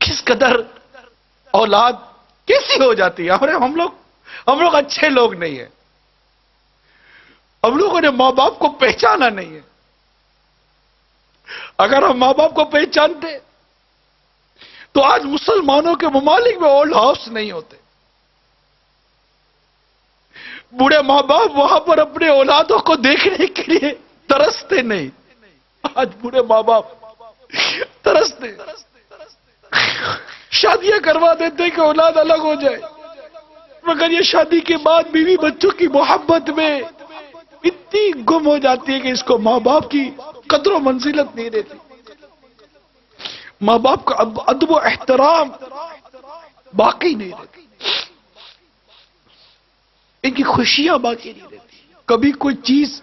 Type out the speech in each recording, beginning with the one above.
کس قدر اولاد کیسی ہو جاتی ہے. ہم لوگ اچھے لوگ نہیں ہیں. ہم لوگوں نے ماں باپ کو پہچانا نہیں ہے. اگر ہم ماں باپ کو پہچانتے تو آج مسلمانوں کے ممالک میں اولڈ ہاؤس نہیں ہوتے. بوڑھے ماں باپ وہاں پر اپنے اولادوں کو دیکھنے کے لیے ترستے نہیں. آج بوڑھے ماں باپ ترستے, شادیاں کروا دیتے کہ اولاد الگ ہو جائے, مگر یہ شادی کے بعد بیوی بچوں کی محبت میں اتنی گم ہو جاتی ہے کہ اس کو ماں باپ کی قدر و منزلت نہیں دیتی. ماں باپ کا ادب و احترام باقی نہیں رہتی, ان کی خوشیاں باقی نہیں رہتی. کبھی کوئی چیز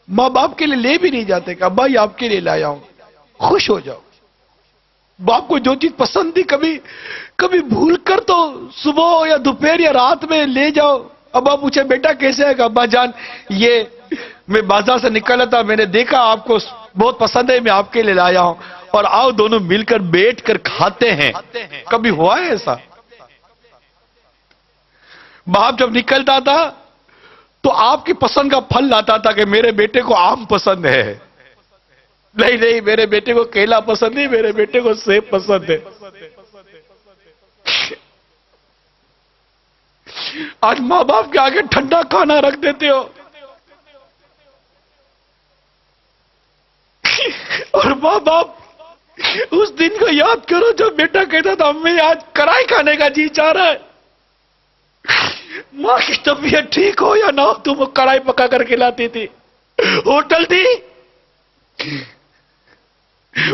ماں باپ کے لیے لے بھی نہیں جاتے کہ ابا یہ آپ کے لیے لایا ہوں, خوش ہو جاؤ. باپ کو جو چیز پسند تھی کبھی بھول کر تو صبح یا دوپہر یا رات میں لے جاؤ. ابا پوچھے بیٹا کیسے ہے کہ ابا جان یہ میں بازار سے نکلا تھا, میں نے دیکھا آپ کو بہت پسند ہے, میں آپ کے لیے لایا ہوں, اور آؤ دونوں مل کر بیٹھ کر کھاتے ہیں. کبھی ہوا ہے ایسا؟ باپ جب نکلتا تھا تو آپ کی پسند کا پھل لاتا تھا کہ میرے بیٹے کو آم پسند ہے, نہیں میرے بیٹے کو کیلا پسند نہیں, میرے بیٹے کو سیب پسند ہے. آج ماں باپ کے آگے ٹھنڈا کھانا رکھ دیتے ہو, اور ماں باپ اس دن کو یاد کرو جب بیٹا کہتا تھا امی آج کڑھائی کھانے کا جی چاہ رہا ہے. ماں کی طبیعت ٹھیک ہو یا نہ ہو تم کڑھائی پکا کر کھلاتی تھی. ہوٹل تھی,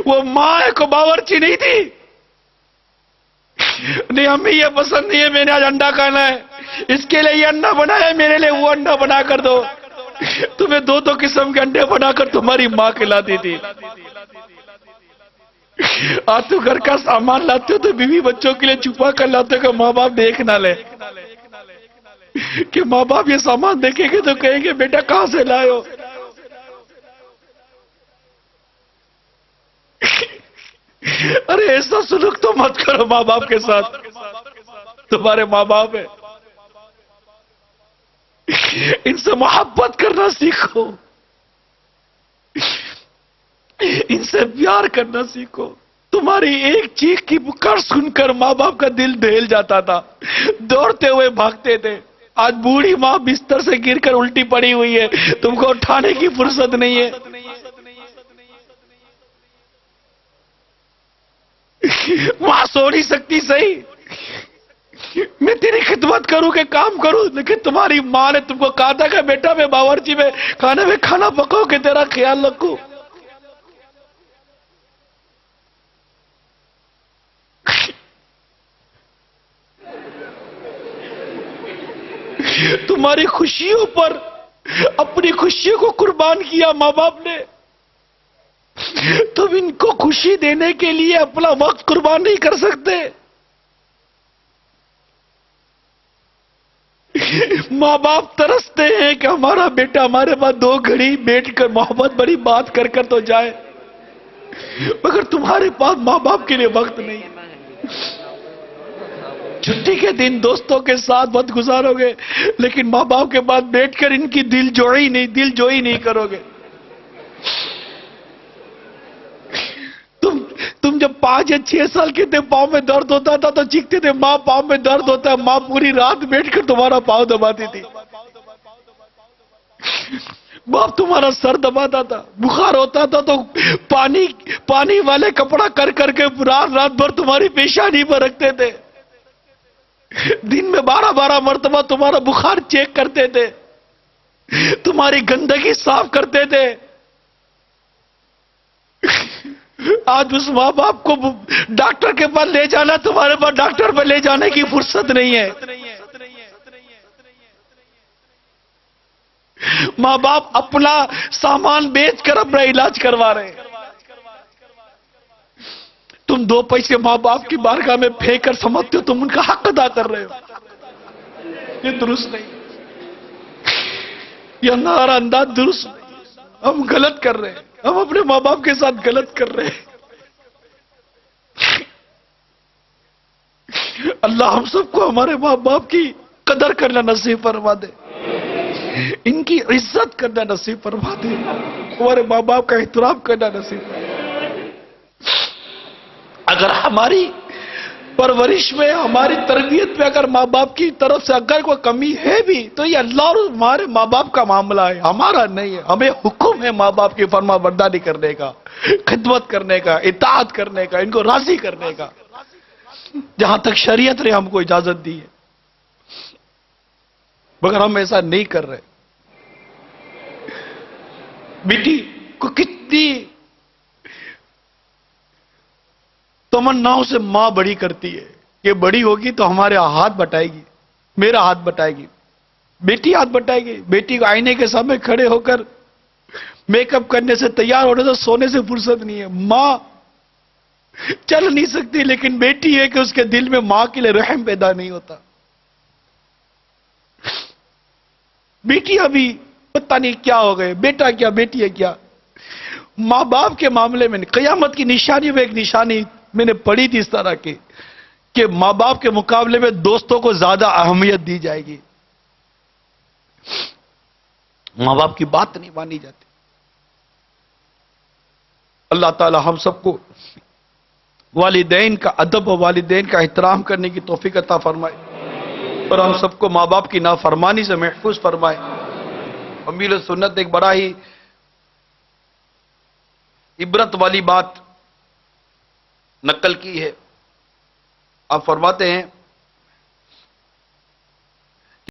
وہ ماں کو باورچی نہیں تھی. نہیں امی یہ پسند نہیں ہے, میں نے آج انڈا کھانا ہے, اس کے لیے یہ انڈا بنایا ہے, میرے لیے وہ انڈا بنا کر دو. تمہیں دو قسم کے انڈے بنا کر تمہاری ماں کھلاتی تھی. آج تو گھر کا سامان لاتے ہو تو بیوی بچوں کے لیے چھپا کر لاتے ہو کہ ماں باپ دیکھ نہ لے, کہ ماں باپ یہ سامان دیکھیں گے تو کہیں گے بیٹا کہاں سے لائے ہو. ارے ایسا سلوک تو مت کرو ماں باپ کے ساتھ, تمہارے ماں باپ ہے, ان سے محبت کرنا سیکھو, ان سے پیار کرنا سیکھو. تمہاری ایک چیخ کی پکار سن کر ماں باپ کا دل دہل جاتا تھا, دوڑتے ہوئے بھاگتے تھے. آج بوڑھی ماں بستر سے گر کر الٹی پڑی ہوئی ہے, تم کو اٹھانے کی فرصت نہیں ہے. ماں سو نہیں سکتی صحیح, میں تیری خدمت کروں کہ کام کروں, لیکن تمہاری ماں نے تم کو کہا تھا کہ بیٹا میں باورچی میں کھانا پکاؤ کہ تیرا خیال رکھوں. تمہاری خوشیوں پر اپنی خوشیوں کو قربان کیا ماں باپ نے, تم ان کو خوشی دینے کے لیے اپنا وقت قربان نہیں کر سکتے. ماں باپ ترستے ہیں کہ ہمارا بیٹا ہمارے پاس 2 گھڑی بیٹھ کر محبت بڑی بات کر کر تو جائے, مگر تمہارے پاس ماں باپ کے لیے وقت نہیں. چھٹی کے دن دوستوں کے ساتھ وقت گزارو گے, لیکن ماں باپ کے پاس بیٹھ کر ان کی دل جوئی نہیں کرو گے. تم جب 5 یا 6 سال کے تھے, پاؤں میں درد ہوتا تھا تو چیختے تھے ماں پاؤں میں درد ہوتا ہے, ماں پوری رات بیٹھ کر تمہارا پاؤں دباتی تھی. باپ تمہارا سر دباتا تھا, بخار ہوتا تھا تو پانی والے کپڑا کر کے رات بھر تمہاری پیشانی پر رکھتے تھے. دن میں 12 مرتبہ تمہارا بخار چیک کرتے تھے, تمہاری گندگی صاف کرتے تھے. آج اس ماں باپ کو ڈاکٹر کے پاس لے جانا, تمہارے پاس ڈاکٹر پہ لے جانے کی فرصت نہیں ہے. ماں باپ اپنا سامان بیچ کر اپنا علاج کروا رہے ہیں. تم 2 پیسے ماں باپ کی بارگاہ میں پھینک کر سمجھتے ہو تم ان کا حق ادا کر رہے ہو. یہ درست نہیں, یہ ہمارا انداز درست نہیں. ہم غلط کر رہے ہیں, ہم اپنے ماں باپ کے ساتھ غلط کر رہے ہیں. اللہ ہم سب کو ہمارے ماں باپ کی قدر کرنا نصیب فرما دے، ان کی عزت کرنا نصیب فرما دے، ہمارے ماں باپ کا احترام کرنا نصیب فرما دے۔ اگر ہماری پرورش میں، ہماری تربیت میں اگر ماں باپ کی طرف سے اگر کوئی کمی ہے بھی تو یہ اللہ اور ہمارے ماں باپ کا معاملہ ہے، ہمارا نہیں ہے۔ ہمیں حکم ہے ماں باپ کی فرما برداری کرنے کا، خدمت کرنے کا، اطاعت کرنے کا، ان کو راضی کرنے کا، جہاں تک شریعت نے ہم کو اجازت دی ہے، مگر ہم ایسا نہیں کر رہے۔ بیٹی کو کتنی تمناؤں سے ماں بڑی کرتی ہے، یہ بڑی ہوگی تو ہمارے ہاتھ بٹائے گی، میرا ہاتھ بٹائے گی، بیٹی ہاتھ بٹائے گی۔ بیٹی کو آئینے کے سامنے کھڑے ہو کر میک اپ کرنے سے، تیار ہونے سے، سونے سے فرصت نہیں ہے۔ ماں چل نہیں سکتی، لیکن بیٹی ہے کہ اس کے دل میں ماں کے لیے رحم پیدا نہیں ہوتا۔ بیٹی ابھی پتہ نہیں کیا ہو گئے، بیٹا کیا بیٹی ہے کیا۔ ماں باپ کے معاملے میں قیامت کی نشانی میں ایک نشانی میں نے پڑھی تھی اس طرح کی کہ ماں باپ کے مقابلے میں دوستوں کو زیادہ اہمیت دی جائے گی، ماں باپ کی بات نہیں مانی جاتی۔ اللہ تعالی ہم سب کو والدین کا ادب و والدین کا احترام کرنے کی توفیق عطا فرمائے، اور ہم سب کو ماں باپ کی نافرمانی سے محفوظ فرمائے۔ امیل سنت نے ایک بڑا ہی عبرت والی بات نقل کی ہے۔ آپ فرماتے ہیں